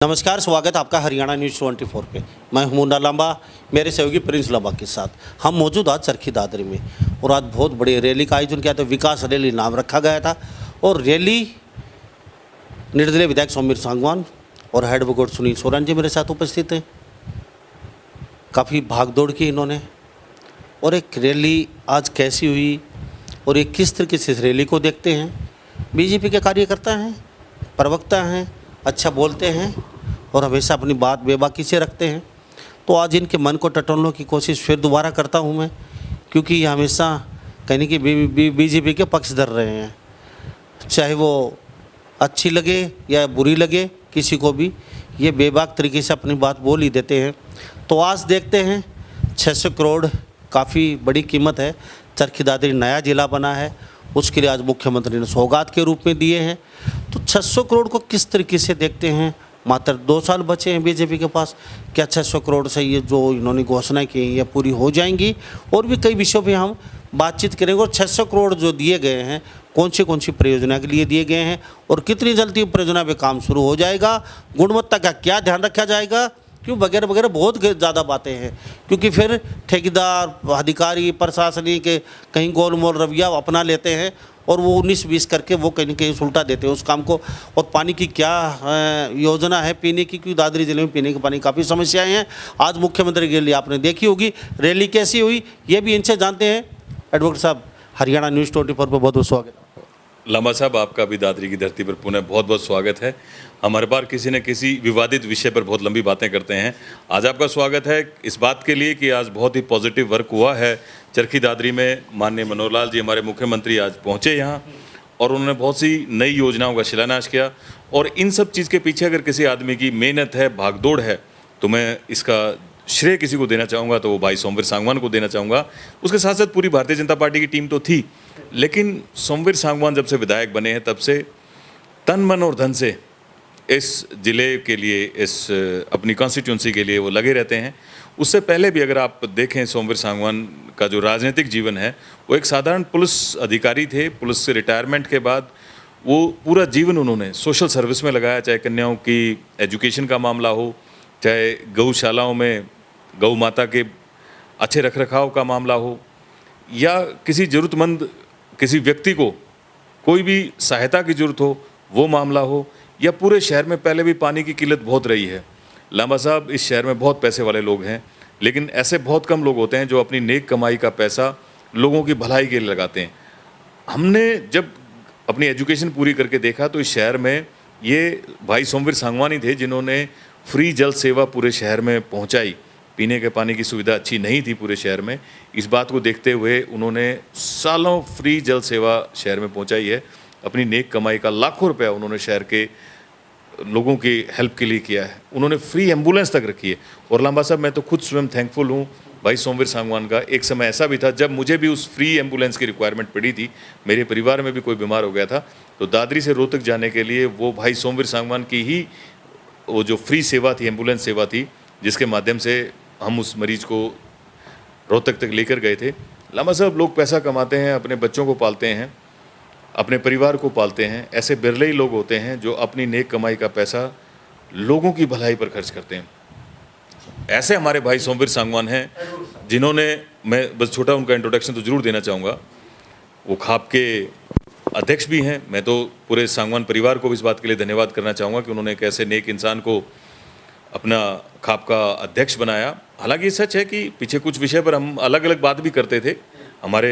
नमस्कार, स्वागत है आपका हरियाणा न्यूज़ 24 पे। मैं हूं मुन्ना लांबा, मेरे सहयोगी प्रिंस लांबा के साथ हम मौजूद आज चरखी दादरी में। और आज बहुत बड़ी रैली का आयोजन किया था, विकास रैली नाम रखा गया था। और रैली निर्दलीय विधायक सोमवीर सांगवान और एडवोकेट सुनील सोरण जी मेरे साथ उपस्थित हैं। काफ़ी भाग दौड़ की इन्होंने। और एक रैली आज कैसी हुई और ये किस तरीके से इस रैली को देखते हैं। बीजेपी के कार्यकर्ता हैं, प्रवक्ता हैं, अच्छा बोलते हैं और हमेशा अपनी बात बेबाकी से रखते हैं। तो आज इनके मन को टटोलने की कोशिश फिर दोबारा करता हूं मैं, क्योंकि ये हमेशा कहने की बीजेपी के पक्ष धर रहे हैं, चाहे वो अच्छी लगे या बुरी लगे, किसी को भी ये बेबाक तरीके से अपनी बात बोल ही देते हैं। तो आज देखते हैं 600 करोड़ काफ़ी बड़ी कीमत है। चरखी दादरी नया जिला बना है, उसके लिए आज मुख्यमंत्री ने सौगात के रूप में दिए हैं। तो 600 करोड़ को किस तरीके से देखते हैं। मात्र 2 साल बचे हैं बीजेपी के पास। क्या 600 करोड़ से ये जो इन्होंने घोषणा की ये पूरी हो जाएंगी। और भी कई विषयों पे हम बातचीत करेंगे। और 600 करोड़ जो दिए गए हैं कौन सी परियोजना के लिए दिए गए हैं और कितनी जल्दी परियोजना पे काम शुरू हो जाएगा, गुणवत्ता का क्या ध्यान रखा जाएगा, क्यों वगैरह वगैरह बहुत ज़्यादा बातें हैं। क्योंकि फिर ठेकेदार, अधिकारी, प्रशासनिक कहीं गोलमोल रवैया अपना लेते हैं और वो 19-20 करके वो कहीं न कहीं उल्टा देते हैं उस काम को। और पानी की क्या योजना है पीने की, क्योंकि दादरी जिले में पीने के पानी काफ़ी समस्याएं हैं। आज मुख्यमंत्री के लिए आपने देखी होगी रैली कैसी हुई, ये भी इनसे जानते हैं। एडवोकेट साहब, हरियाणा न्यूज़ 24 पर बहुत बहुत स्वागत है। लांबा साहब, आपका भी दादरी की धरती पर पुनः बहुत बहुत स्वागत है। हम हर बार किसी न किसी विवादित विषय पर बहुत लंबी बातें करते हैं। आज आपका स्वागत है इस बात के लिए कि आज बहुत ही पॉजिटिव वर्क हुआ है चरखी दादरी में। माननीय मनोहर लाल जी हमारे मुख्यमंत्री आज पहुंचे यहाँ और उन्होंने बहुत सी नई योजनाओं का शिलान्यास किया। और इन सब चीज़ के पीछे अगर किसी आदमी की मेहनत है, भागदौड़ है, तो मैं इसका श्रेय किसी को देना चाहूँगा तो वो भाई सोमवीर सांगवान को देना चाहूँगा। उसके साथ साथ पूरी भारतीय जनता पार्टी की टीम तो थी, लेकिन सोमवीर सांगवान जब से विधायक बने हैं तब से तन मन और धन से इस ज़िले के लिए, इस अपनी कॉन्स्टिट्यूंसी के लिए वो लगे रहते हैं। उससे पहले भी अगर आप देखें, सोमवीर सांगवान का जो राजनीतिक जीवन है वो एक साधारण पुलिस अधिकारी थे। पुलिस से रिटायरमेंट के बाद वो पूरा जीवन उन्होंने सोशल सर्विस में लगाया, चाहे कन्याओं की एजुकेशन का मामला हो, चाहे गौशालाओं में गौ माता के अच्छे रखरखाव का मामला हो, या किसी ज़रूरतमंद किसी व्यक्ति को कोई भी सहायता की ज़रूरत हो वो मामला हो, या पूरे शहर में पहले भी पानी की किल्लत बहुत रही है। लांबा साहब, इस शहर में बहुत पैसे वाले लोग हैं, लेकिन ऐसे बहुत कम लोग होते हैं जो अपनी नेक कमाई का पैसा लोगों की भलाई के लिए लगाते हैं। हमने जब अपनी एजुकेशन पूरी करके देखा तो इस शहर में ये भाई सोमवीर सांगवान ही थे जिन्होंने फ्री जल सेवा पूरे शहर में पहुंचाई। पीने के पानी की सुविधा अच्छी नहीं थी पूरे शहर में, इस बात को देखते हुए उन्होंने सालों फ्री जल सेवा शहर में पहुंचाई है। अपनी नेक कमाई का लाखों रुपया उन्होंने शहर के लोगों की हेल्प के लिए किया है। उन्होंने फ्री एम्बुलेंस तक रखी है। और लांबा साहब, मैं तो खुद स्वयं थैंकफुल हूँ भाई सोमवीर सांगवान का। एक समय ऐसा भी था जब मुझे भी उस फ्री एम्बुलेंस की रिक्वायरमेंट पड़ी थी, मेरे परिवार में भी कोई बीमार हो गया था, तो दादरी से रोहतक जाने के लिए वो भाई सोमवीर सांगवान की ही वो जो फ्री सेवा थी, एम्बुलेंस सेवा थी, जिसके माध्यम से हम उस मरीज को रोहतक तक लेकर गए थे। लांबा साहब, लोग पैसा कमाते हैं, अपने बच्चों को पालते हैं, अपने परिवार को पालते हैं। ऐसे बिरले ही लोग होते हैं जो अपनी नेक कमाई का पैसा लोगों की भलाई पर खर्च करते हैं। ऐसे हमारे भाई सोमवीर सांगवान हैं जिन्होंने, मैं बस छोटा उनका इंट्रोडक्शन तो जरूर देना चाहूँगा। वो खाप के अध्यक्ष भी हैं। मैं तो पूरे सांगवान परिवार को इस बात के लिए धन्यवाद करना चाहूँगा कि उन्होंने एक ऐसे नेक इंसान को अपना खाप का अध्यक्ष बनाया। हालांकि ये सच है कि पीछे कुछ विषय पर हम अलग अलग बात भी करते थे, हमारे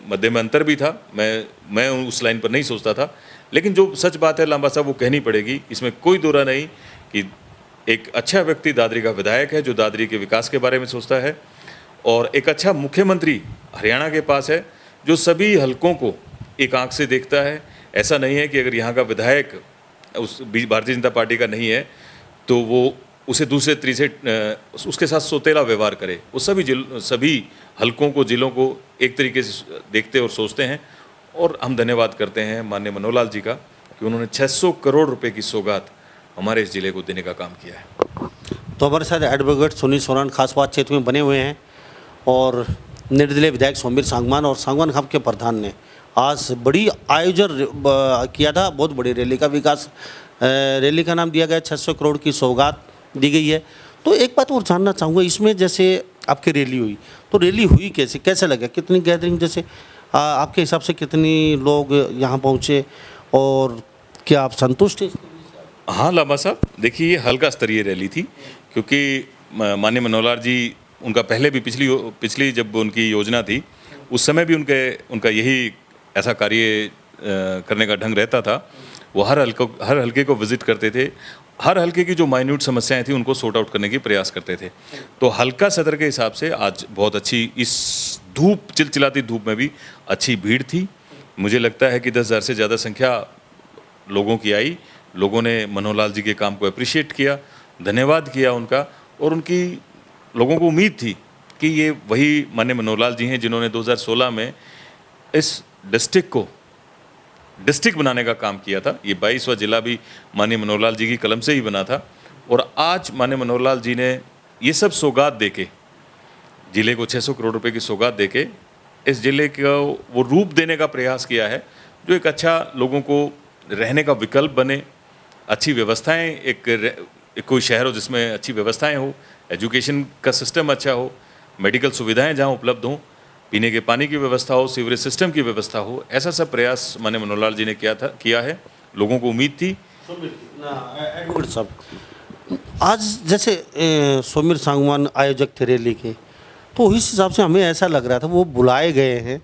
मध्य में अंतर भी था, मैं उस लाइन पर नहीं सोचता था, लेकिन जो सच बात है लांबा साहब वो कहनी पड़ेगी, इसमें कोई दो राय नहीं कि एक अच्छा व्यक्ति दादरी का विधायक है जो दादरी के विकास के बारे में सोचता है, और एक अच्छा मुख्यमंत्री हरियाणा के पास है जो सभी हलकों को एक आंख से देखता है। ऐसा नहीं है कि अगर यहाँ का विधायक उस भारतीय जनता पार्टी का नहीं है तो वो उसे दूसरे तरीके से उसके साथ सोतेला व्यवहार करे। वो सभी हलकों को, जिलों को एक तरीके से देखते और सोचते हैं। और हम धन्यवाद करते हैं माननीय मनोहर लाल जी का कि उन्होंने 600 करोड़ रुपए की सौगात हमारे इस जिले को देने का काम किया है। तो हमारे साथ एडवोकेट सुनील सोरण खास बात क्षेत्र में बने हुए हैं और निर्दलीय विधायक सोमवीर सांगवान और सांगवान खाप के प्रधान ने आज बड़ी आयोजन किया था, बहुत बड़ी रैली का विकास, रैली का नाम दिया गया 600 करोड़ की सौगात दी गई है। तो एक बात और जानना चाहूँगा इसमें, जैसे आपकी रैली हुई तो रैली हुई कैसे, कैसे लगा, कितनी गैदरिंग, जैसे आपके हिसाब से कितनी लोग यहाँ पहुँचे और क्या आप संतुष्ट हैं? हाँ लांबा साहब, देखिए ये हल्का स्तरीय रैली थी, क्योंकि माननीय मनोहर लाल जी, उनका पहले भी पिछली जब उनकी योजना थी उस समय भी उनका यही ऐसा कार्य करने का ढंग रहता था। वो हर हल्के को विजिट करते थे, हर हल्के की जो माइन्यूट समस्याएं थी उनको सॉर्ट आउट करने की प्रयास करते थे। तो हल्का सदर के हिसाब से आज बहुत अच्छी, इस धूप, चिलचिलाती धूप में भी अच्छी भीड़ थी। मुझे लगता है कि 10,000 से ज़्यादा संख्या लोगों की आई। लोगों ने मनोहर लाल जी के काम को अप्रिशिएट किया, धन्यवाद किया उनका, और उनकी लोगों को उम्मीद थी कि ये वही माननीय मनोहर लाल जी हैं जिन्होंने 2016 में इस डिस्ट्रिक्ट को डिस्ट्रिक्ट बनाने का काम किया था। ये 22वां जिला भी माननीय मनोहर लाल जी की कलम से ही बना था, और आज माननीय मनोहर लाल जी ने ये सब सौगात देके, जिले को 600 करोड़ रुपए की सौगात देके इस जिले को वो रूप देने का प्रयास किया है जो एक अच्छा, लोगों को रहने का विकल्प बने, अच्छी व्यवस्थाएं, एक कोई शहर हो जिसमें अच्छी व्यवस्थाएं हो, एजुकेशन का सिस्टम अच्छा हो, मेडिकल सुविधाएं जहां उपलब्ध हों, पीने के पानी की व्यवस्था हो, सीवरेज सिस्टम की व्यवस्था हो, ऐसा सब प्रयास माननीय मनोहर लाल जी ने किया है। लोगों को उम्मीद थी। एडवोकेट साहब, आज जैसे सोमिर सांगवान आयोजक थे रैली के, तो इस हिसाब से हमें ऐसा लग रहा था वो बुलाए गए हैं,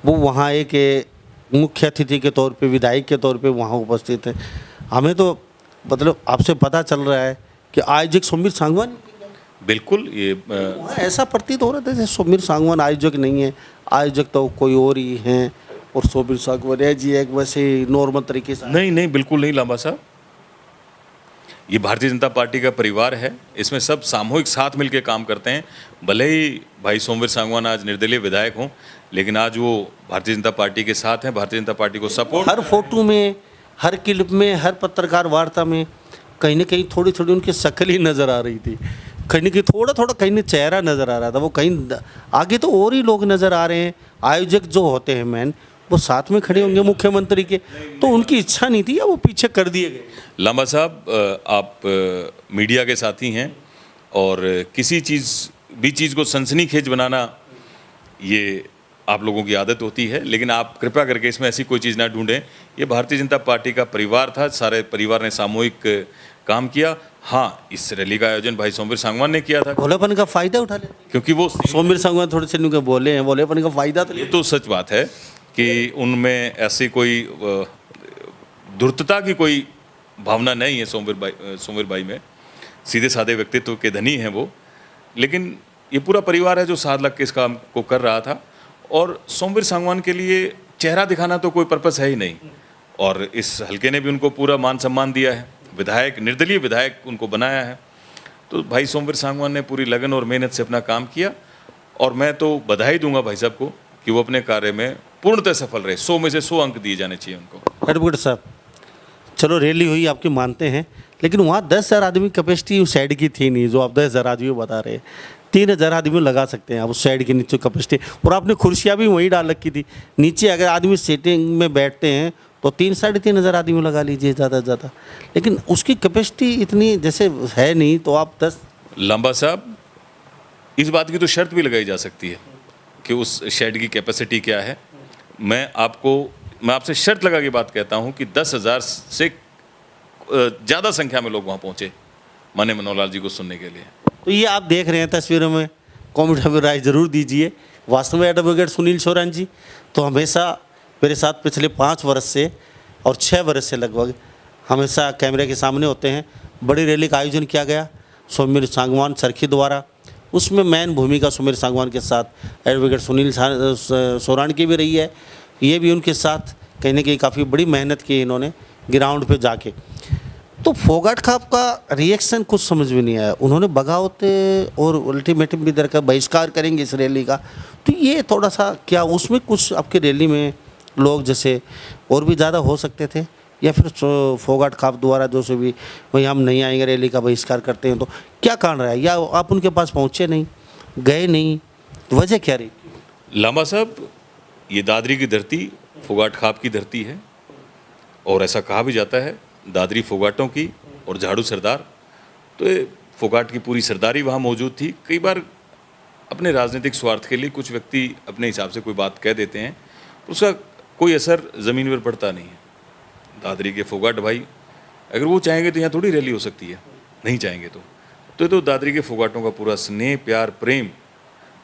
वो वहाँ एक मुख्य अतिथि के तौर पे, विधायक के तौर पे वहाँ उपस्थित हैं। हमें तो मतलब आपसे पता चल रहा है कि आयोजक सोमिर सांगवान, बिल्कुल, ये वहाँ ऐसा प्रतीत हो रहा था जैसे सोमिर सांगवान आयोजक नहीं है, आयोजक तो कोई और ही हैं, और सोमिर सांगवान है जी एक वैसे नॉर्मल तरीके से। नहीं, बिल्कुल नहीं लांबा साहब, ये भारतीय जनता पार्टी का परिवार है, इसमें सब सामूहिक साथ मिलकर काम करते हैं। भले ही भाई सोमवीर सांगवान आज निर्दलीय विधायक हों, लेकिन आज वो भारतीय जनता पार्टी के साथ हैं, भारतीय जनता पार्टी को सपोर्ट। हर फोटो में, हर क्लिप में, हर पत्रकार वार्ता में कहीं ना कहीं थोड़ी थोड़ी उनकी शक्ल ही नज़र आ रही थी, कहीं ना कहीं थोड़ा थोड़ा कहीं चेहरा नज़र आ रहा था, वो कहीं आगे तो और ही लोग नज़र आ रहे हैं। आयोजक जो होते हैं मैन, वो साथ में खड़े होंगे मुख्यमंत्री के, तो उनकी इच्छा नहीं थी या वो पीछे कर दिए गए? लांबा साहब, आप मीडिया के साथी हैं, और किसी चीज़ को सनसनीखेज बनाना ये आप लोगों की आदत होती है, लेकिन आप कृपया करके इसमें ऐसी कोई चीज़ ना ढूंढें। ये भारतीय जनता पार्टी का परिवार था, सारे परिवार ने सामूहिक काम किया। हाँ, इस रैली का आयोजन भाई सोमवीर सांगवान ने किया था, भोलेपन का फायदा उठा लेते, क्योंकि वो सोमवीर सांगवान थोड़े से नुके बोले हैं, भोलेपन का फायदा तो ये तो सच बात है कि उनमें ऐसी कोई धूर्तता की कोई भावना नहीं है सोमवीर भाई में, सीधे साधे व्यक्तित्व के धनी हैं वो। लेकिन ये पूरा परिवार है जो 7 लाख के इस काम को कर रहा था, और सोमवीर सांगवान के लिए चेहरा दिखाना तो कोई पर्पस है ही नहीं, और इस हल्के ने भी उनको पूरा मान सम्मान दिया है, विधायक, निर्दलीय विधायक उनको बनाया है। तो भाई सोमवीर सांगवान ने पूरी लगन और मेहनत से अपना काम किया, और मैं तो बधाई दूंगा भाई साहब को कि वो अपने कार्य में पूर्णतः सफल रहे। 100 में से 100 अंक दिए जाने चाहिए उनको। एडवोकेट साहब, चलो रैली हुई आपकी मानते हैं, लेकिन वहाँ 10,000 आदमी कैपेसिटी उस साइड की थी नहीं, जो आप 10,000 आदमी बता रहे हैं। 3,000 आदमी लगा सकते हैं आप उस साइड के नीचे कैपेसिटी, और आपने कुर्सियाँ भी वहीं डाल रखी थी नीचे। अगर आदमी सीटिंग में बैठते हैं तो 3-3,500 आदमी लगा लीजिए ज़्यादा से ज़्यादा, लेकिन उसकी कैपेसिटी इतनी जैसे है नहीं, तो आप 10। लांबा साहब, इस बात की तो शर्त भी लगाई जा सकती है कि उस शेड की कैपेसिटी क्या है। मैं आपसे शर्त लगा के बात कहता हूं कि 10,000 से ज़्यादा संख्या में लोग वहां पहुंचे माननीय मनोहर लाल जी को सुनने के लिए। तो ये आप देख रहे हैं तस्वीरों में, कमेंट में राय जरूर दीजिए। वास्तव में एडवोकेट सुनील सोरान जी तो हमेशा मेरे साथ पिछले 5 वर्ष से और 6 वर्ष से लगभग हमेशा कैमरे के सामने होते हैं। बड़ी रैली का आयोजन किया गया सोमवीर सांगवान चरखी द्वारा, उसमें मेन भूमिका सोमवीर सांगवान के साथ एडवोकेट सुनील सोरान की भी रही है। ये भी उनके साथ कहीं ना कहीं काफ़ी बड़ी मेहनत की इन्होंने ग्राउंड पे जाके। तो फोगाट का आपका रिएक्शन कुछ समझ में नहीं आया, उन्होंने बगावत और अल्टीमेटम भी दर का बहिष्कार करेंगे इस रैली का, तो ये थोड़ा सा क्या उसमें कुछ आपकी रैली में लोग जैसे और भी ज़्यादा हो सकते थे, या फिर फोगाट खाप द्वारा जो से भी भाई हम नहीं आएंगे रैली का बहिष्कार करते हैं, तो क्या कारण रहा है, या आप उनके पास पहुँचे नहीं, गए नहीं, वजह क्या रही? लांबा साहब, ये दादरी की धरती फोगाट खाप की धरती है और ऐसा कहा भी जाता है दादरी फोगाटों की और झाड़ू सरदार। तो ये फोगाट की पूरी सरदारी वहाँ मौजूद थी। कई बार अपने राजनीतिक स्वार्थ के लिए कुछ व्यक्ति अपने हिसाब से कोई बात कह देते हैं, उसका कोई असर ज़मीन पर पड़ता नहीं है। दादरी के फोगाट भाई अगर वो चाहेंगे तो यहाँ थोड़ी रैली हो सकती है, नहीं चाहेंगे तो दादरी के फोगाटों का पूरा स्नेह प्यार प्रेम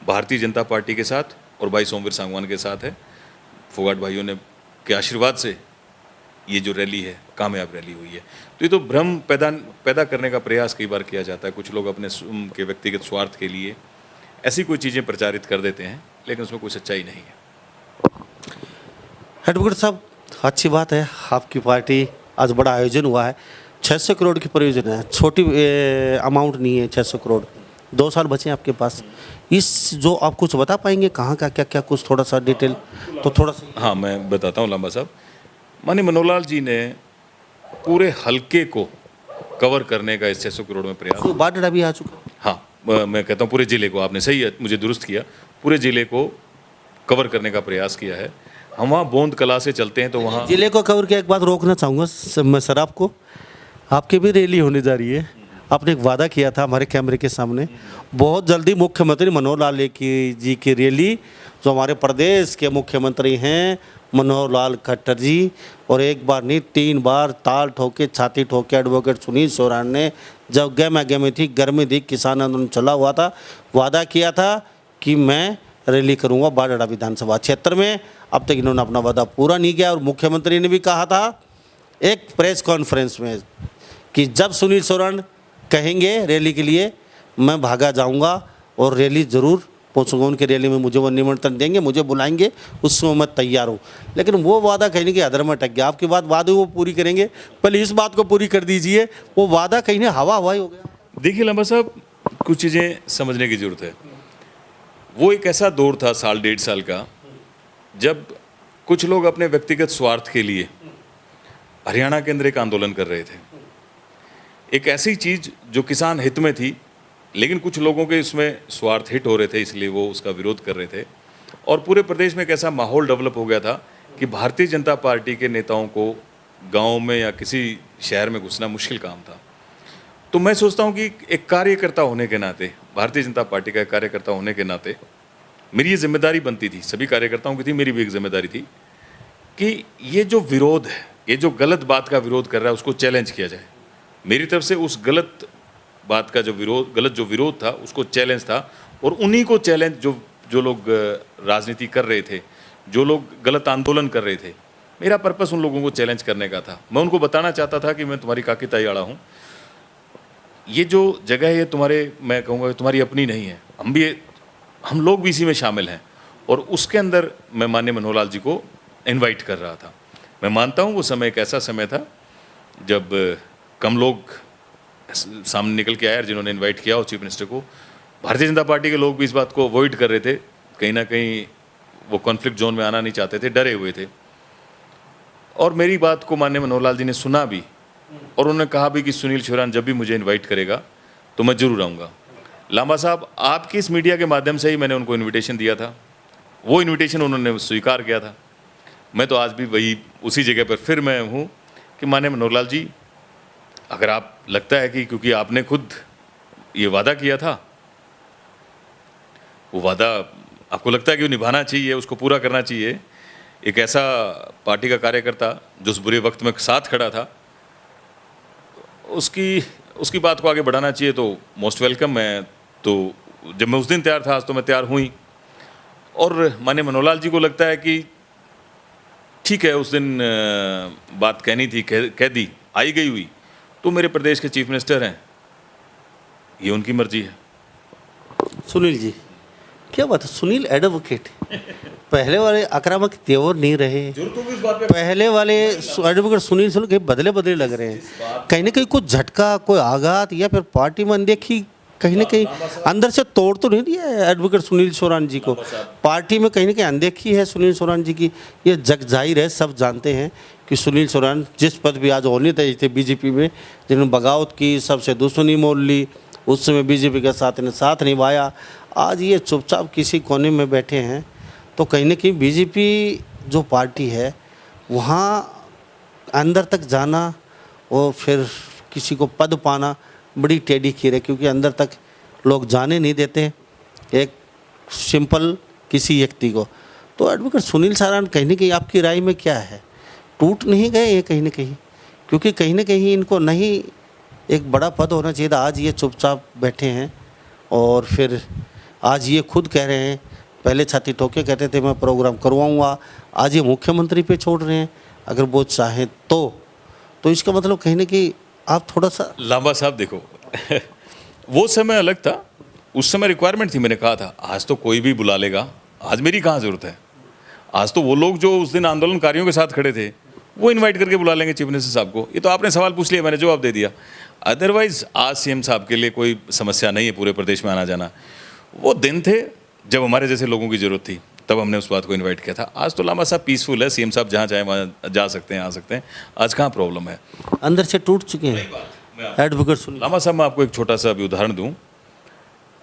भारतीय जनता पार्टी के साथ और भाई सोमवीर सांगवान के साथ है। फोगाट भाइयों ने के आशीर्वाद से ये जो रैली है कामयाब रैली हुई है। तो ये तो भ्रम पैदा करने का प्रयास कई बार किया जाता है। कुछ लोग अपने के व्यक्तिगत स्वार्थ के लिए ऐसी कोई चीज़ें प्रचारित कर देते हैं, लेकिन उसमें कोई सच्चाई नहीं है। एडवोकेट साहब, अच्छी बात है, आपकी पार्टी आज बड़ा आयोजन हुआ है। 600 करोड़ की परियोजना है, छोटी अमाउंट नहीं है। 600 करोड़ 2 साल बचे हैं आपके पास। इस जो आप कुछ बता पाएंगे कहाँ का क्या क्या, कुछ थोड़ा सा डिटेल तो थोड़ा सा। हाँ, मैं बताता हूँ लांबा साहब। माननीय मनोहरलाल जी ने पूरे हलके को कवर करने का इस 600 करोड़ में प्रयास। तो बाढ़ भी आ चुका है। हाँ, मैं कहता हूँ पूरे ज़िले को, आपने सही है मुझे दुरुस्त किया, पूरे ज़िले को कवर करने का प्रयास किया है। हम वहाँ बोंद कला से चलते हैं तो वहाँ जिले को कवर किया। एक बात रोकना चाहूँगा मैं सर आपको, आपकी भी रैली होने जा रही है। आपने एक वादा किया था हमारे कैमरे के सामने, बहुत जल्दी मुख्यमंत्री मनोहर लाल जी की रैली, जो हमारे प्रदेश के मुख्यमंत्री हैं मनोहर लाल खट्टर जी, और एक बार नहीं 3 बार ताल ठोके छाती ठोके एडवोकेट सुनील सोरान ने, जब गहमी थी गर्मी थी, किसान आंदोलन चला हुआ था, वादा किया था कि मैं रैली करूंगा बाढ़ विधानसभा क्षेत्र में। अब तक इन्होंने अपना वादा पूरा नहीं किया। और मुख्यमंत्री ने भी कहा था एक प्रेस कॉन्फ्रेंस में कि जब सुनील सोरान कहेंगे रैली के लिए मैं भागा जाऊंगा और रैली ज़रूर पहुँचूंगा। उनकी रैली में मुझे वो निमंत्रण देंगे, मुझे बुलाएंगे, उसमें मैं तैयार हूँ। लेकिन वो वादा कहीं ना कहीं अधर में अटक गया। आपकी बात वादे वो पूरी करेंगे, पहले इस बात को पूरी कर दीजिए। वो वादा कहीं ना हवा ही हो गया। देखिए लांबा साहब, कुछ चीज़ें समझने की ज़रूरत है। वो एक ऐसा दौर था साल 1.5 साल का, जब कुछ लोग अपने व्यक्तिगत स्वार्थ के लिए हरियाणा के अंदर एक आंदोलन कर रहे थे। एक ऐसी चीज़ जो किसान हित में थी, लेकिन कुछ लोगों के इसमें स्वार्थ हिट हो रहे थे, इसलिए वो उसका विरोध कर रहे थे। और पूरे प्रदेश में एक ऐसा माहौल डेवलप हो गया था कि भारतीय जनता पार्टी के नेताओं को गांव में या किसी शहर में घुसना मुश्किल काम था। तो मैं सोचता हूं कि एक कार्यकर्ता होने के नाते, भारतीय जनता पार्टी का एक कार्यकर्ता होने के नाते मेरी ये जिम्मेदारी बनती थी, सभी कार्यकर्ताओं की थी, मेरी भी एक जिम्मेदारी थी कि ये जो विरोध है, ये जो गलत बात का विरोध कर रहा है, उसको चैलेंज किया जाए। मेरी तरफ से उस गलत बात का जो विरोध था उसको चैलेंज था। और उन्हीं को चैलेंज जो लोग राजनीति कर रहे थे, जो लोग गलत आंदोलन कर रहे थे, मेरा पर्पस उन लोगों को चैलेंज करने का था। मैं उनको बताना चाहता था कि मैं तुम्हारी काकी ताई आड़ा हूँ, ये जो जगह है ये तुम्हारे, मैं कहूँगा तुम्हारी अपनी नहीं है, हम लोग भी इसी में शामिल हैं। और उसके अंदर मैं माननीय मनोहर लाल जी को इनवाइट कर रहा था। मैं मानता हूँ वो समय एक ऐसा समय था जब कम लोग सामने निकल के आए जिन्होंने इनवाइट किया हो चीफ मिनिस्टर को। भारतीय जनता पार्टी के लोग भी इस बात को अवॉइड कर रहे थे, कहीं ना कहीं वो कॉन्फ्लिक्ट जोन में आना नहीं चाहते थे, डरे हुए थे। और मेरी बात को माननीय मनोहर लाल जी ने सुना भी, और उन्होंने कहा भी कि सुनील सोरान जब भी मुझे इनवाइट करेगा तो मैं ज़रूर आऊँगा। लांबा साहब, आपकी इस मीडिया के माध्यम से ही मैंने उनको इनविटेशन दिया था, वो इनविटेशन उन्होंने स्वीकार किया था। मैं तो आज भी उसी जगह पर फिर मैं हूँ कि माननीय मनोहर लाल जी, अगर आप लगता है कि क्योंकि आपने खुद ये वादा किया था, वो वादा आपको लगता है कि वो निभाना चाहिए, उसको पूरा करना चाहिए, एक ऐसा पार्टी का कार्यकर्ता जो उस बुरे वक्त में साथ खड़ा था, उसकी बात को आगे बढ़ाना चाहिए, तो मोस्ट वेलकम। मैं तो जब मैं उस दिन तैयार था, आज तो मैं तैयार हुई। और माननीय मनोहर लाल जी को लगता है कि ठीक है, उस दिन बात कहनी थी, कह दी, आई गई हुई, तो मेरे प्रदेश के चीफ मिनिस्टर हैं, ये उनकी मर्जी है। सुनील जी, क्या बात है, सुनील एडवोकेट पहले वाले आक्रामक तेवर नहीं रहे। पहले वाले एडवोकेट सुनील के बदले लग रहे हैं। कहीं ना कहीं कुछ झटका, कोई आघात, या फिर पार्टी में अनदेखी कहीं ना कहीं अंदर से तोड़ तो नहीं दिया है एडवोकेट सुनील सोरान जी को? पार्टी में कहीं ना कहीं अनदेखी है सुनील सोरान जी की, ये जग जाहिर है, सब जानते हैं कि सुनील सोरान जिस पद भी आज होने थे बीजेपी में, जिन्होंने बगावत की, सबसे दुश्मनी मोल ली, उस समय बीजेपी के साथ ने साथ निभाया, आज ये चुपचाप किसी कोने में बैठे हैं। तो कहीं ना कहीं बीजेपी जो पार्टी है वहाँ अंदर तक जाना और फिर किसी को पद पाना बड़ी टेढ़ी खीर है, क्योंकि अंदर तक लोग जाने नहीं देते एक सिंपल किसी व्यक्ति को। तो एडवोकेट सुनील सारण, कहीं ना कहीं आपकी राय में क्या है, टूट नहीं गए ये कहीं ना कहीं? क्योंकि कहीं ना कहीं इनको नहीं एक बड़ा पद होना चाहिए था। आज ये चुपचाप बैठे हैं और फिर आज ये खुद कह रहे हैं, पहले छाती ठोके कहते थे मैं प्रोग्राम करवाऊंगा, आज ये मुख्यमंत्री पे छोड़ रहे हैं अगर वो चाहें तो इसका मतलब कहीं ना कहीं आप थोड़ा सा। लांबा साहब देखो वो समय अलग था, उस समय रिक्वायरमेंट थी। मैंने कहा था आज तो कोई भी बुला लेगा, आज मेरी कहाँ ज़रूरत है। आज तो वो लोग जो उस दिन आंदोलनकारियों के साथ खड़े थे वो इनवाइट करके बुला लेंगे चीफ मिनिस्टर साहब को। ये तो आपने सवाल पूछ लिया, मैंने जवाब दे दिया। अदरवाइज आज सीएम साहब के लिए कोई समस्या नहीं है पूरे प्रदेश में आना जाना। वो दिन थे जब हमारे जैसे लोगों की ज़रूरत थी, तब हमने उस बात को इनवाइट किया था। आज तो लांबा साहब पीसफुल है, सीएम साहब जहाँ चाहे वहाँ जा सकते हैं, आ सकते हैं। आज कहाँ प्रॉब्लम है, अंदर से टूट चुके हैं एडवोकेट सुनील। लांबा साहब मैं आपको एक छोटा सा अभी उदाहरण दूँ।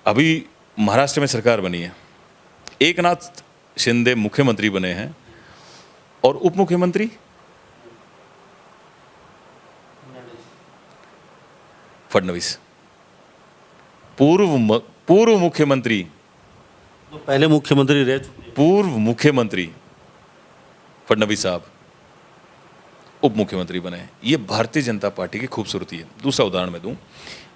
अभी महाराष्ट्र में सरकार बनी है, एकनाथ शिंदे मुख्यमंत्री बने हैं और उप मुख्यमंत्री फडणवीस, पूर्व मुख्यमंत्री, तो पहले मुख्यमंत्री रह चुके, पूर्व मुख्यमंत्री फडणवीस साहब उप मुख्यमंत्री बने हैं। ये भारतीय जनता पार्टी की खूबसूरती है। दूसरा उदाहरण मैं दूं,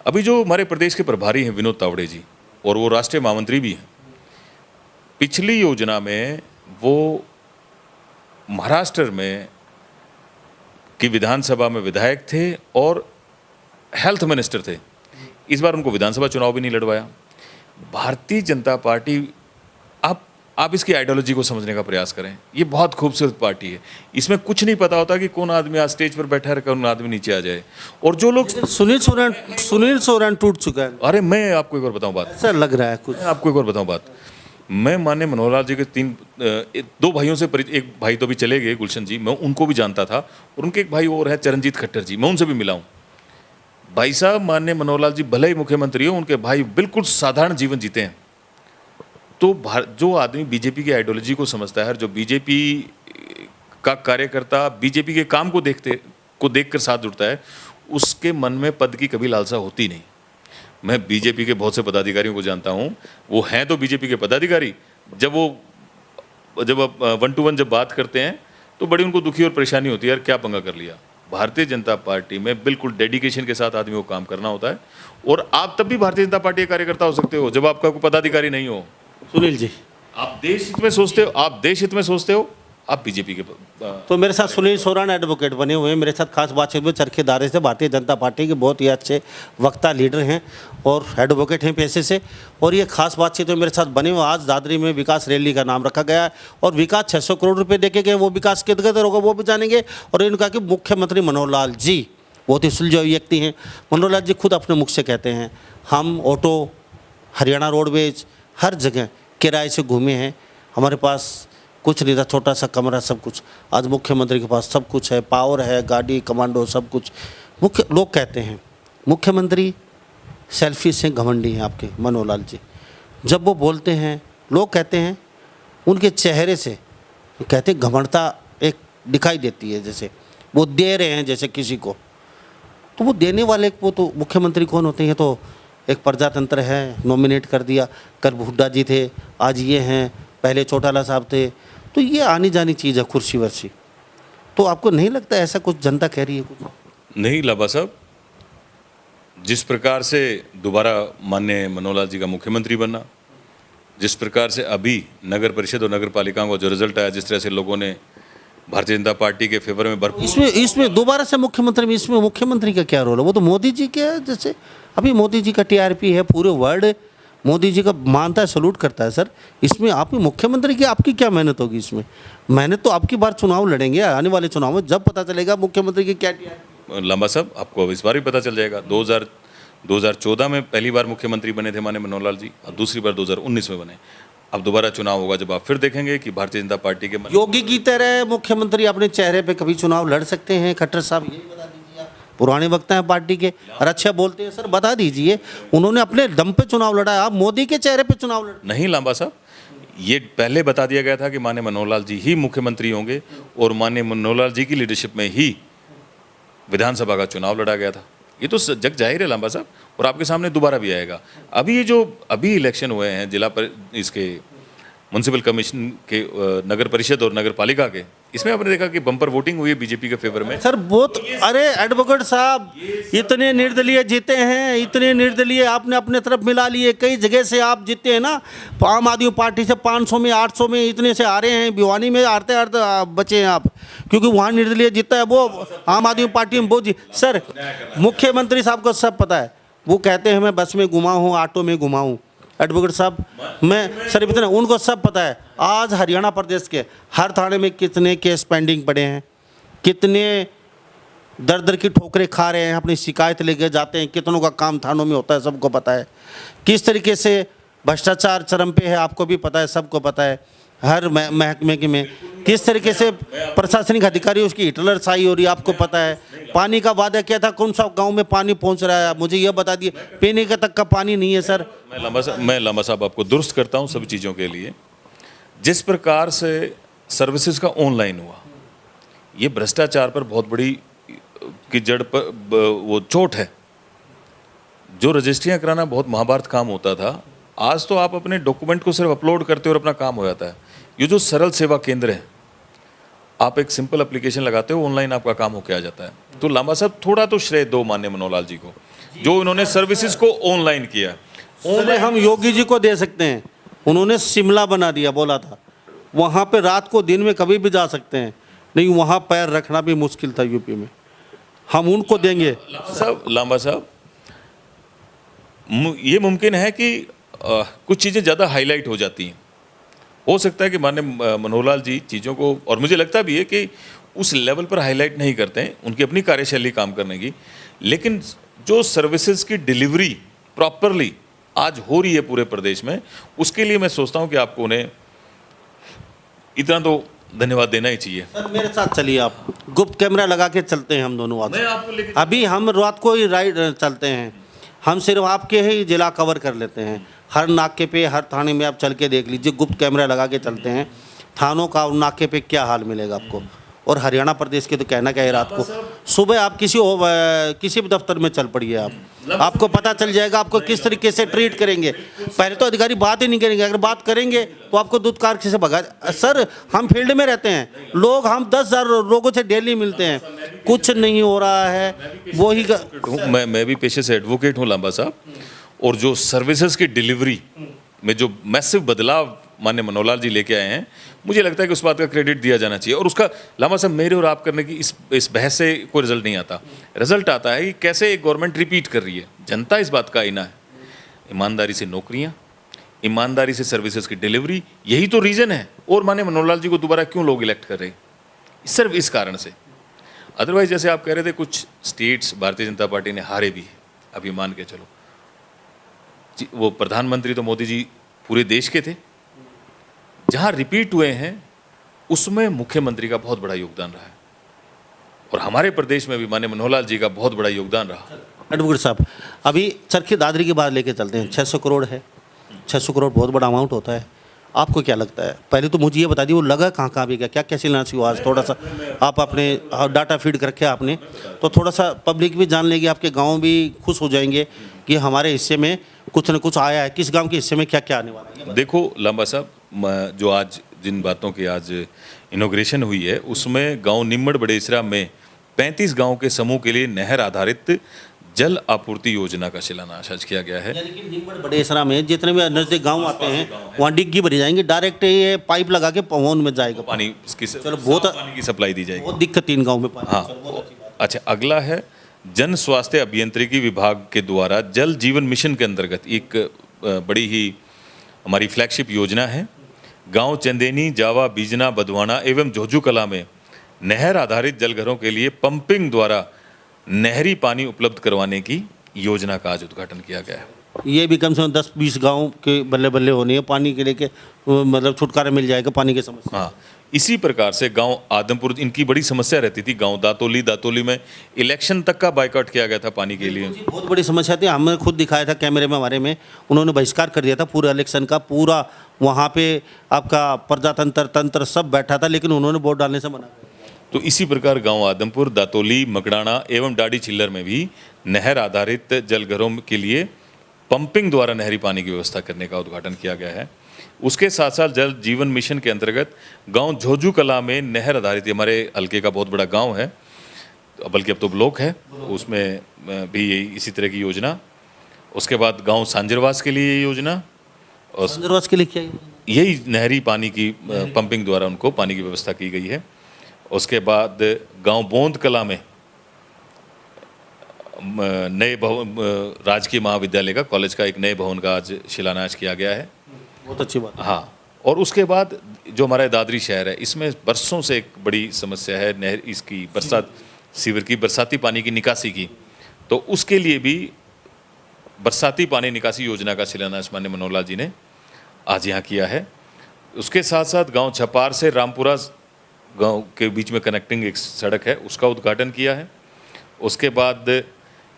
अभी जो हमारे प्रदेश के प्रभारी हैं विनोद तावड़े जी, और वो राष्ट्रीय महामंत्री भी हैं। पिछली योजना में वो महाराष्ट्र में की विधानसभा में विधायक थे और हेल्थ मिनिस्टर थे। इस बार उनको विधानसभा चुनाव भी नहीं लड़वाया। भारतीय जनता पार्टी, आप इसकी आइडियोलॉजी को समझने का प्रयास करें। ये बहुत खूबसूरत पार्टी है, इसमें कुछ नहीं पता होता कि कौन आदमी आज स्टेज पर बैठा है, कौन आदमी नीचे आ जाए। और जो लोग सुनील सोरेन टूट चुका है। अरे मैं आपको एक बार बताऊं बात, ऐसा लग रहा है कुछ। मैं आपको एक बार बताऊं बात। मैं माननीय मनोहर लाल जी के दो भाइयों से एक भाई तो अभी चले गए, गुलशन जी, मैं उनको भी जानता था, और उनके एक भाई और है चरणजीत खट्टर जी, मैं उनसे भी मिला हूँ। भाई साहब, माननीय मनोहर लाल जी भले ही मुख्यमंत्री हो, उनके भाई बिल्कुल साधारण जीवन जीते हैं। तो जो आदमी बीजेपी की आइडियोलॉजी को समझता है, जो बीजेपी का कार्यकर्ता बीजेपी के काम को देखकर साथ जुड़ता है, उसके मन में पद की कभी लालसा होती नहीं। मैं बीजेपी के बहुत से पदाधिकारियों को जानता हूं, वो हैं तो बीजेपी के पदाधिकारी, जब 1-to-1 जब बात करते हैं तो बड़ी उनको दुखी और परेशानी होती है, यार क्या पंगा कर लिया। भारतीय जनता पार्टी में बिल्कुल डेडिकेशन के साथ आदमी को काम करना होता है, और आप तब भी भारतीय जनता पार्टी के कार्यकर्ता हो सकते हो जब आपका कोई पदाधिकारी नहीं हो। सुनील जी, आप देश हित में सोचते हो, आप बीजेपी के तो मेरे साथ सुनील सोरेन एडवोकेट बने हुए हैं। मेरे साथ खास बातचीत में चरखी दारे से, भारतीय जनता पार्टी के बहुत ही अच्छे वक्ता लीडर हैं और एडवोकेट हैं पेशे से, और ये खास बातचीत में मेरे साथ बने हुए। आज दादरी में विकास रैली का नाम रखा गया है और विकास 600 करोड़ रुपये देखे गए, वो विकास कितने होगा वो भी जानेंगे। और इन्होंने कहा कि मुख्यमंत्री मनोहर लाल जी बहुत ही सुलझे हुए व्यक्ति हैं। मनोहर लाल जी खुद अपने मुख से कहते हैं, हम ऑटो, हरियाणा रोडवेज, हर जगह किराए से घूमे हैं, हमारे पास कुछ नहीं था, छोटा सा कमरा, सब कुछ। आज मुख्यमंत्री के पास सब कुछ है, पावर है, गाड़ी, कमांडो, सब कुछ। लोग कहते हैं मुख्यमंत्री सेल्फी से घमंडी हैं आपके मनोहर लाल जी। जब वो बोलते हैं, लोग कहते हैं उनके चेहरे से कहते घमंडता एक दिखाई देती है, जैसे वो दे रहे हैं जैसे किसी को। तो वो देने वाले वो तो मुख्यमंत्री कौन होते हैं? तो एक प्रजातंत्र है, नॉमिनेट कर दिया। कल हुड्डा जी थे, आज ये हैं, पहले चौटाला साहब थे। तो ये आनी जानी चीज़ है, कुर्सी वर्सी। तो आपको नहीं लगता ऐसा कुछ जनता कह रही है कुछ? नहीं लाबा साहब, जिस प्रकार से दोबारा माननीय मनोहर लाल जी का मुख्यमंत्री बनना, जिस प्रकार से अभी नगर परिषद और नगर पालिकाओं का जो रिजल्ट आया, जिस तरह से लोगों ने भारतीय जनता पार्टी के फेवर में भरपूर, इसमें दोबारा से मुख्यमंत्री में, इसमें मुख्यमंत्री का क्या रोल है? वो तो मोदी जी के, जैसे अभी मोदी जी का टीआरपी है, पूरे वर्ल्ड मोदी जी का मानता है, सलूट करता है। सर, इसमें आप ही मुख्यमंत्री की आपकी क्या मेहनत होगी? इसमें मेहनत तो आपकी बार चुनाव लड़ेंगे, आने वाले चुनाव में जब पता चलेगा मुख्यमंत्री की क्या टीआरपी। लांबा साहब, आपको अब इस बार भी पता चल जाएगा। 2014 में पहली बार मुख्यमंत्री बने थे माननीय मनोहर लाल जी, और दूसरी बार 2019 में बने। अब दोबारा चुनाव होगा, जब आप फिर देखेंगे कि भारतीय जनता पार्टी के योगी की तरह मुख्यमंत्री अपने चेहरे पे कभी चुनाव लड़ सकते हैं? खट्टर साहब, यही बता दीजिए। आप पुराने वक्ता हैं पार्टी के और अच्छा बोलते हैं, सर बता दीजिए। उन्होंने अपने दम पे चुनाव लड़ा है, आप मोदी के चेहरे पे चुनाव लड़। नहीं लांबा साहब, ये पहले बता दिया गया था कि माननीय मनोहर लाल जी ही मुख्यमंत्री होंगे और माननीय मनोहर लाल जी की लीडरशिप में ही विधानसभा का चुनाव लड़ा गया था। ये तो जग जाहिर है लांबा साहब, और आपके सामने दोबारा भी आएगा। अभी ये जो अभी इलेक्शन हुए हैं जिला पर इसके म्युनिसिपल कमीशन के नगर परिषद और नगर पालिका के, इसमें आपने देखा कि बम्पर वोटिंग हुई है बीजेपी के फेवर में। सर बहुत, अरे एडवोकेट साहब इतने निर्दलीय जीते हैं, इतने निर्दलीय आपने अपने तरफ मिला लिए। कई जगह से आप जीते हैं ना, आम आदमी पार्टी से 500 में 800 में इतने से आ रहे हैं, भिवानी में हारते हारते बचे हैं आप, क्योंकि वहाँ निर्दलीय जीता है, वो आम आदमी पार्टी में वो सर मुख्यमंत्री साहब को सब पता है, वो कहते हैं मैं बस में घुमा हूँ, ऑटो में घुमा हूँ। एडवोकेट साहब मैं सर इतना उनको सब पता है। आज हरियाणा प्रदेश के हर थाने में कितने केस पेंडिंग पड़े हैं, कितने दर दर की ठोकरें खा रहे हैं, अपनी शिकायत लेके जाते हैं, कितनों का काम थानों में होता है, सबको पता है। किस तरीके से भ्रष्टाचार चरम पे है, आपको भी पता है, सबको पता है। हर महकमे में किस तरीके से प्रशासनिक अधिकारी उसकी हिटलरशाही हो रही है, आपको पता है। पानी का वादा किया था, कौन सा गांव में पानी पहुंच रहा है, मुझे यह बता दिए, पीने का तक का पानी नहीं है सर। मैं लांबा साहब आपको दुरुस्त करता हूं सभी चीज़ों के लिए। जिस प्रकार से सर्विसेज का ऑनलाइन हुआ, ये भ्रष्टाचार पर बहुत बड़ी की जड़ पर वो चोट है। जो रजिस्ट्रियाँ कराना बहुत महाभारत काम होता था, आज तो आप अपने डॉक्यूमेंट को सिर्फ अपलोड करते हो और अपना काम हो जाता है। ये जो सरल सेवा केंद्र है, आप एक सिंपल एप्लीकेशन लगाते हो, ऑनलाइन आपका काम होके आ जाता है। तो लांबा साहब थोड़ा तो श्रेय दो माननीय मनोहर लाल जी को, जो उन्होंने सर्विसेज को ऑनलाइन किया। ऑनलाइन हम योगी जी को दे सकते हैं, उन्होंने शिमला बना दिया, बोला था वहाँ पे रात को दिन में कभी भी जा सकते हैं, नहीं वहाँ पैर रखना भी मुश्किल था यूपी में, हम उनको देंगे। लांबा साहब ये मुमकिन है कि कुछ चीज़ें ज़्यादा हाईलाइट हो जाती हैं। हो सकता है कि माननीय मनोहर लाल जी चीज़ों को, और मुझे लगता भी है कि उस लेवल पर हाईलाइट नहीं करते हैं, उनकी अपनी कार्यशैली काम करने की। लेकिन जो सर्विसेज की डिलीवरी प्रॉपरली आज हो रही है पूरे प्रदेश में, उसके लिए मैं सोचता हूं कि आपको उन्हें इतना तो धन्यवाद देना ही चाहिए। सर मेरे साथ चलिए, आप गुप्त कैमरा लगा के चलते हैं हम दोनों आज। अभी हम रात को ही राइड चलते हैं, हम सिर्फ आपके ही जिला कवर कर लेते हैं। हर नाके पे, हर थाने में आप चल के देख लीजिए, गुप्त कैमरा लगा के चलते हैं थानों का, और नाके पे क्या हाल मिलेगा आपको। और हरियाणा प्रदेश के तो कहना क्या है, रात को सुबह आप किसी भी दफ्तर में चल पड़िए, आपको पता चल जाएगा आपको किस तरीके से ट्रीट करेंगे। पहले तो अधिकारी बात ही नहीं करेंगे, अगर बात करेंगे तो आपको दुत्कार से भगा। सर हम फील्ड में रहते हैं, लोग हम 10,000 लोगों से डेली मिलते हैं, कुछ नहीं हो रहा है। वही मैं भी पेशे से एडवोकेट हूँ लांबा साहब, और जो सर्विसेज की डिलीवरी में जो मैसिव बदलाव माननीय मनोहर लाल जी लेके आए हैं, मुझे लगता है कि उस बात का क्रेडिट दिया जाना चाहिए। और उसका लांबा साहब मेरे और आप करने की इस बहस से कोई रिजल्ट नहीं आता। रिजल्ट आता है कि कैसे एक गवर्नमेंट रिपीट कर रही है। जनता इस बात का आईना है। ईमानदारी से नौकरियां, ईमानदारी से सर्विसेज की डिलीवरी, यही तो रीज़न है। और माननीय मनोहर लाल जी को दोबारा क्यों लोग इलेक्ट कर रहे हैं, सिर्फ इस कारण से। अदरवाइज जैसे आप कह रहे थे, कुछ स्टेट्स भारतीय जनता पार्टी ने हारे भी है। अभी मान के चलो, वो प्रधानमंत्री तो मोदी जी पूरे देश के थे, जहां रिपीट हुए हैं उसमें मुख्यमंत्री का बहुत बड़ा योगदान रहा है। और हमारे प्रदेश में भी माननीय मनोहर लाल जी का बहुत बड़ा योगदान रहा। एडवोकेट साहब अभी चरखी दादरी की बात लेके चलते हैं। 600 करोड़ है, 600 करोड़ बहुत बड़ा अमाउंट होता है। आपको क्या लगता है, पहले तो मुझे ये बता दिए वो लगा कहाँ कहाँ भी गया, क्या क्या शिलान्यास हुआ। आज थोड़ा सा आप अपने डाटा फीड कर रखे आपने, तो थोड़ा सा पब्लिक भी जान लेगी, आपके गाँव भी खुश हो जाएंगे कि हमारे हिस्से में कुछ न कुछ आया है। किस गांव के हिस्से में क्या क्या आने वाला है। देखो लांबा साहब, जो आज जिन बातों की आज इनॉग्रेशन हुई है, उसमें गांव निम्मड़ बड़ेसरा में 35 गांव के समूह के लिए नहर आधारित जल आपूर्ति योजना का शिलान्यास आज किया गया है। यानी कि निम्मड़ बड़ेसरा में जितने भी नजदीक गांव आते हैं वहाँ डिग्गी भरी जाएंगे, डायरेक्ट ये पाइप लगा के पवन में जाएगा पानी की, चलो बहुत पानी की सप्लाई दी जाएगी। बहुत दिक्कत 3 गाँव में। हाँ, अच्छा अगला है जन स्वास्थ्य अभियंत्रिकी विभाग के द्वारा जल जीवन मिशन के अंतर्गत एक बड़ी ही हमारी फ्लैगशिप योजना है। गांव चंदेनी, जावा, बीजना, बधवाना एवं झोझू कला में नहर आधारित जलघरों के लिए पंपिंग द्वारा नहरी पानी उपलब्ध करवाने की योजना का आज उद्घाटन किया गया है। ये भी कम से कम 10-20 गांव के बल्ले बल्ले होने हैं, पानी के लेके मतलब छुटकारा मिल जाएगा पानी की समस्या। हाँ, इसी प्रकार से गांव आदमपुर, इनकी बड़ी समस्या रहती थी। गांव दातोली में इलेक्शन तक का बायकॉट किया गया था पानी के लिए। बहुत बड़ी समस्या थी, हमने खुद दिखाया था कैमरे में हमारे में, उन्होंने बहिष्कार कर दिया था पूरा इलेक्शन का, पूरा वहाँ पे आपका प्रजातंत्र तंत्र सब बैठा था, लेकिन उन्होंने वोट डालने से मना कर दिया। तो इसी प्रकार गांव आदमपुर, दातोली, मकड़ाना एवं डाडी चिल्लर में भी नहर आधारित जलघरों के लिए पंपिंग द्वारा नहरी पानी की व्यवस्था करने का उद्घाटन किया गया है। उसके साथ साथ जल जीवन मिशन के अंतर्गत गांव झोजू कला में नहर आधारित, हमारे हल्के का बहुत बड़ा गांव है, बल्कि अब तो ब्लॉक है, उसमें भी इसी तरह की योजना। उसके बाद गांव सांजरवास के लिए ये योजना, और संजरवास के लिए क्या है? यही नहरी पानी की पंपिंग द्वारा उनको पानी की व्यवस्था की गई है। उसके बाद गांव बोंद कला में नए भवन, राजकीय महाविद्यालय का, कॉलेज का एक नए भवन का आज शिलान्यास किया गया है। बहुत अच्छी बात। हाँ, और उसके बाद जो हमारा दादरी शहर है, इसमें बरसों से एक बड़ी समस्या है नहर, इसकी बरसात, सीवर की, बरसाती पानी की निकासी की। तो उसके लिए भी बरसाती पानी निकासी योजना का शिलान्यास माननीय मनोहर लाल जी ने आज यहाँ किया है। उसके साथ साथ गांव छपार से रामपुरा गांव के बीच में कनेक्टिंग एक सड़क है, उसका उद्घाटन किया है। उसके बाद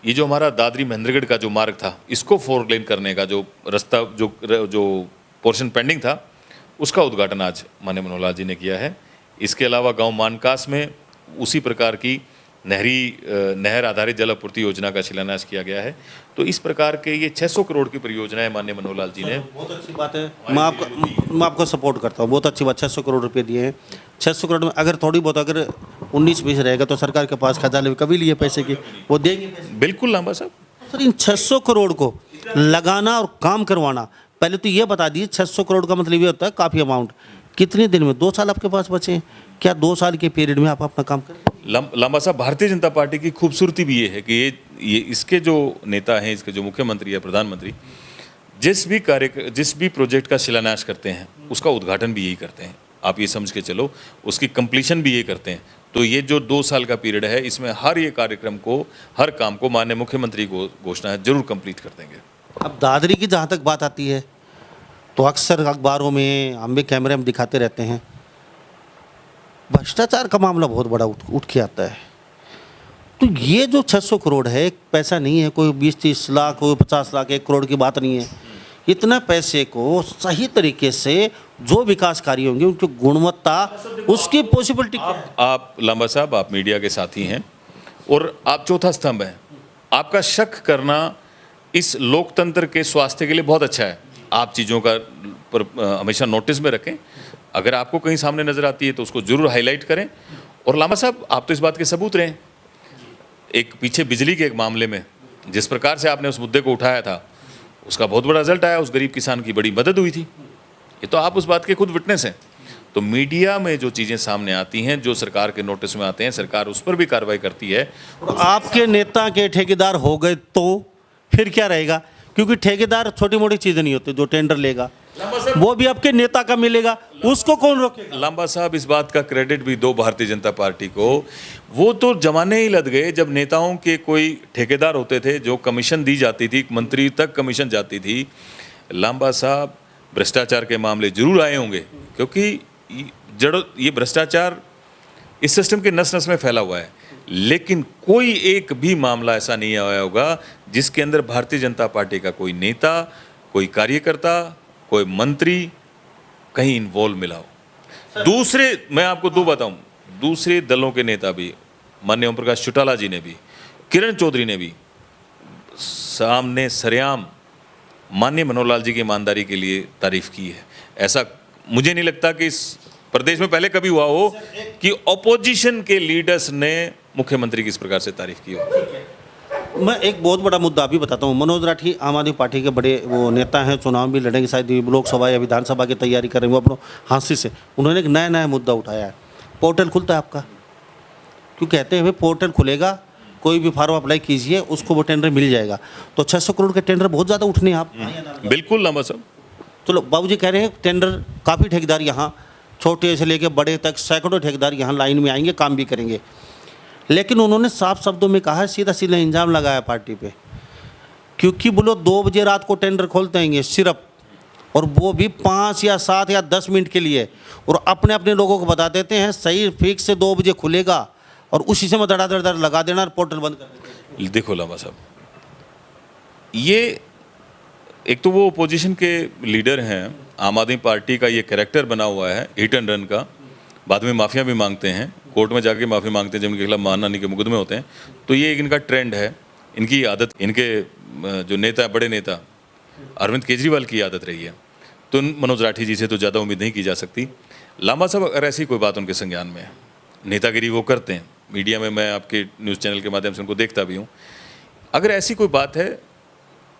ये जो हमारा दादरी महेंद्रगढ़ का जो मार्ग था, इसको 4 लेन करने का जो रास्ता, जो पोर्शन पेंडिंग था, उसका उद्घाटन आज माननीय मनोहर लाल जी ने किया है। इसके अलावा गांव मानकास में उसी प्रकार की नहर आधारित जल आपूर्ति योजना का शिलान्यास किया गया है। तो इस प्रकार के ये 600 करोड़ की परियोजनाएं माननीय मनोहर लाल जी ने। बहुत अच्छी बात है, मैं आपको सपोर्ट करता हूँ, बहुत अच्छी बात। 600 करोड़ रुपए दिए हैं। 600 करोड़ में अगर थोड़ी बहुत, अगर 19-20 रहेगा तो सरकार के पास खजाने में कभी लिए पैसे की, वो देंगे पैसे। बिल्कुल लांबा साहब। सर, इन 600 करोड़ को लगाना और काम करवाना, पहले तो ये बता दीजिए 600 करोड़ का मतलब ये होता है काफ़ी अमाउंट, कितने दिन में? 2 साल आपके पास बचे हैं, क्या 2 साल के पीरियड में आप अपना काम करें? लांबा साहब, भारतीय जनता पार्टी की खूबसूरती भी ये है कि ये इसके जो नेता हैं, इसके जो मुख्यमंत्री या प्रधानमंत्री, जिस भी प्रोजेक्ट का शिलान्यास करते हैं उसका उद्घाटन भी यही करते हैं। आप ये समझ के चलो, उसकी कंप्लीशन भी ये करते हैं। तो ये जो 2 साल का पीरियड है, इसमें हर ये कार्यक्रम को, हर काम को माननीय मुख्यमंत्री को घोषणा है जरूर कंप्लीट कर देंगे। अब दादरी की जहाँ तक बात आती है तो अक्सर अखबारों में, हम भी कैमरे में दिखाते रहते हैं, भ्रष्टाचार का मामला बहुत बड़ा उठ के आता है। तो ये जो 600 करोड़ है, एक पैसा नहीं है, कोई 20-30 लाख, कोई 50 लाख, 1 करोड़ की बात नहीं है। इतना पैसे को सही तरीके से जो विकास कार्य होंगे, उनकी गुणवत्ता, उसकी पॉसिबिलिटी। आप लांबा साहब, आप मीडिया के साथी हैं और आप चौथा स्तंभ हैं। आपका शक करना इस लोकतंत्र के स्वास्थ्य के लिए बहुत अच्छा है। आप चीज़ों का पर हमेशा नोटिस में रखें। अगर आपको कहीं सामने नज़र आती है तो उसको जरूर हाईलाइट करें। और लांबा साहब, आप तो इस बात के सबूत रहे हैं। एक पीछे बिजली के एक मामले में जिस प्रकार से आपने उस मुद्दे को उठाया था, उसका बहुत बड़ा रिजल्ट आया, उस गरीब किसान की बड़ी मदद हुई थी। ये तो आप उस बात के खुद विटनेस हैं। तो मीडिया में जो चीज़ें सामने आती हैं, जो सरकार के नोटिस में आते हैं, सरकार उस पर भी कार्रवाई करती है। आपके नेता के ठेकेदार हो गए तो फिर क्या रहेगा? क्योंकि ठेकेदार छोटी मोटी चीज़ें नहीं होती, जो टेंडर लेगा वो भी आपके नेता का मिलेगा, उसको कौन रोकेगा? लांबा साहब, इस बात का क्रेडिट भी दो भारतीय जनता पार्टी को। वो तो जमाने ही लद गए जब नेताओं के कोई ठेकेदार होते थे, जो कमीशन दी जाती थी, मंत्री तक कमीशन जाती थी। लांबा साहब, भ्रष्टाचार के मामले जरूर आए होंगे, क्योंकि ये भ्रष्टाचार इस सिस्टम के नस नस में फैला हुआ है। लेकिन कोई एक भी मामला ऐसा नहीं आया होगा जिसके अंदर भारतीय जनता पार्टी का कोई नेता, कोई कार्यकर्ता, कोई मंत्री कहीं इन्वॉल्व मिला हो। दूसरे, मैं आपको दो बताऊं, दूसरे दलों के नेता भी, माननीय ओम प्रकाश चौटाला जी ने भी, किरण चौधरी ने भी सामने सरेआम माननीय मनोहर लाल जी की ईमानदारी के लिए तारीफ की है। ऐसा मुझे नहीं लगता कि इस प्रदेश में पहले कभी हुआ हो कि ऑपोजिशन के लीडर्स ने मुख्यमंत्री की इस प्रकार से तारीफ की हो। मैं एक बहुत बड़ा मुद्दा भी बताता हूँ। मनोज राठी आम आदमी पार्टी के बड़े वो नेता हैं, चुनाव भी लड़ेंगे, शायद लोकसभा या विधानसभा की तैयारी कर रहे हैं वो अपने हांसी से। उन्होंने एक नया मुद्दा उठाया है, पोर्टल खुलता है आपका, क्यों कहते हैं भाई पोर्टल खुलेगा, कोई भी फार्म अप्लाई कीजिए, उसको वो टेंडर मिल जाएगा। तो 600 करोड़ के टेंडर बहुत ज़्यादा उठने हैं। आप बिल्कुल लांबा साहब, चलो बाबूजी कह रहे हैं टेंडर, काफ़ी ठेकेदार यहाँ छोटे से लेकर बड़े तक सैकड़ों ठेकेदार यहाँ लाइन में आएंगे, काम भी करेंगे। लेकिन उन्होंने साफ शब्दों में कहा है, सीधा सीधा इल्ज़ाम लगाया पार्टी पे क्योंकि बोलो 2 बजे रात को टेंडर खोलते हैं ये सिर्फ, और वो भी 5 या 7 या 10 मिनट के लिए, और अपने अपने लोगों को बता देते हैं सही फिक्स से 2 बजे खुलेगा और उसी समय धड़ाधड़ लगा देना और पोर्टल बंद कर देना। देखो लांबा साहब, ये एक तो वो ओपोजिशन के लीडर हैं, आम आदमी पार्टी का ये कैरेक्टर बना हुआ है हिट एंड रन का, बाद में माफिया भी मांगते हैं, कोर्ट में जाके माफ़ी मांगते हैं जब इनके खिलाफ मानहानि के मुकदमे होते हैं। तो ये एक इनका ट्रेंड है, इनकी आदत, इनके जो नेता, बड़े नेता अरविंद केजरीवाल की आदत रही है। तो मनोज राठी जी से तो ज़्यादा उम्मीद नहीं की जा सकती। लांबा साहब, अगर ऐसी कोई बात उनके संज्ञान में है, नेतागिरी वो करते हैं, मीडिया में मैं आपके न्यूज़ चैनल के माध्यम से उनको देखता भी हूँ, अगर ऐसी कोई बात है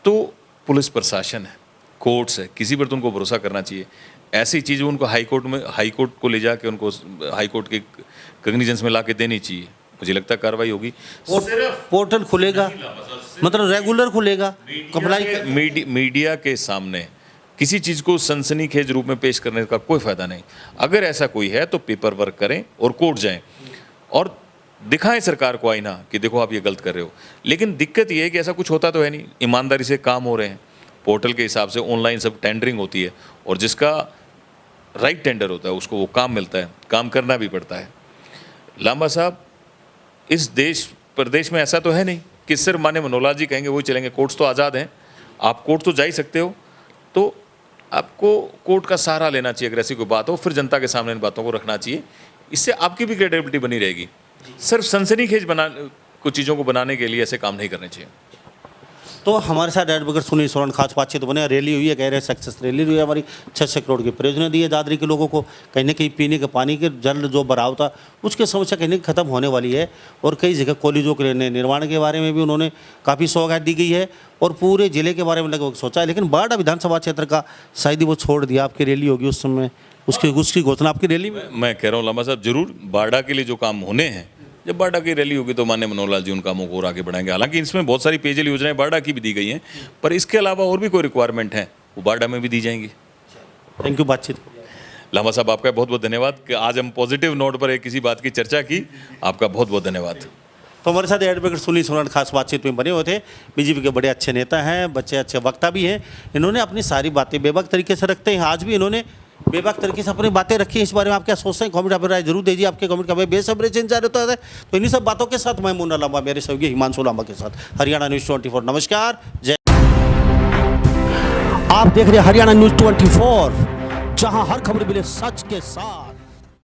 तो पुलिस प्रशासन है, कोर्ट्स है, किसी पर तो उनको भरोसा करना चाहिए। ऐसी चीज़ उनको हाई कोर्ट को ले जाके उनको हाई कोर्ट के कग्निजेंस में ला के देनी चाहिए। मुझे लगता है कार्रवाई होगी। पोर्टल खुलेगा, मतलब रेगुलर खुलेगा। मीडिया के सामने किसी चीज़ को सनसनीखेज रूप में पेश करने का कोई फायदा नहीं। अगर ऐसा कोई है तो पेपर वर्क करें और कोर्ट जाएं और दिखाएं सरकार को आईना कि देखो आप ये गलत कर रहे हो। लेकिन दिक्कत ये है कि ऐसा कुछ होता तो है नहीं, ईमानदारी से काम हो रहे हैं, पोर्टल के हिसाब से ऑनलाइन सब टेंडरिंग होती है, और जिसका राइट टेंडर होता है उसको वो काम मिलता है, काम करना भी पड़ता है। लांबा साहब, इस देश प्रदेश में ऐसा तो है नहीं कि सिर्फ माने मनोहरलाल जी कहेंगे वही चलेंगे। कोर्ट्स तो आज़ाद हैं, आप कोर्ट तो जा ही सकते हो, तो आपको कोर्ट का सहारा लेना चाहिए। अगर ऐसी कोई बात हो फिर जनता के सामने इन बातों को रखना चाहिए, इससे आपकी भी क्रेडिबिलिटी बनी रहेगी। सिर्फ सनसनीखेज कुछ चीज़ों को बनाने के लिए ऐसे काम नहीं करने चाहिए। तो हमारे साथ एडवोकेट सुनील सोरण खास बातचीत तो बने, रैली हुई है, कह रहे हैं सक्सेस रैली हुई है हमारी, 600 करोड़ की प्रयोजन दिए दादरी के लोगों को, कहीं ना कहीं पीने के पानी के जल जो भराव था उसकी समस्या कहीं ना कहीं खत्म होने वाली है। और कई जगह कॉलेजों के निर्माण के बारे में भी उन्होंने काफ़ी सौगात दी गई है और पूरे जिले के बारे में लगभग सोचा है। लेकिन बाड़ा विधानसभा क्षेत्र का शायद ही वो छोड़ दिया, आपकी रैली होगी उस समय, उसकी घोषणा आपकी रैली में। मैं कह रहा हूँ लांबा साहब, जरूर बाड़ा के लिए जो काम होने हैं, जब बाड़ा की रैली होगी तो माननीय मनोहरलाल जी उन कामों को और आगे बढ़ाएंगे। हालांकि इसमें बहुत सारी पेयजल योजनाएं बाड़ा की भी दी गई हैं, पर इसके अलावा और भी कोई रिक्वायरमेंट है वो बाड़ा में भी दी जाएंगी। थैंक यू बातचीत। लांबा साहब, आपका बहुत बहुत धन्यवाद कि आज हम पॉजिटिव नोट पर एक किसी बात की चर्चा की। आपका बहुत बहुत धन्यवाद। तो हमारे साथ एडवोकेट सुनील सोरण खास बातचीत में बने हुए थे, बीजेपी के बड़े अच्छे नेता हैं, बच्चे अच्छे वक्ता भी हैं। इन्होंने अपनी सारी बातें बेबाक तरीके से रखते हैं, आज भी इन्होंने बेबाक तरीके से अपनी बातें रखी हैं। इस बारे में आप क्या सोचते हैं? कमेंट आप राय जरूर दीजिए। आपके कमेंट का मैं बेसब्री से इंतजार होता है। तो इन्हीं सब बातों के साथ मैं मुन्ना लांबा, मेरे सहयोगी हिमांशु लांबा के साथ हरियाणा न्यूज़ 24। नमस्कार, जय। आप देख रहे हैं हरियाणा न्यूज़ 24, जहां हर खबर मिले सच के साथ।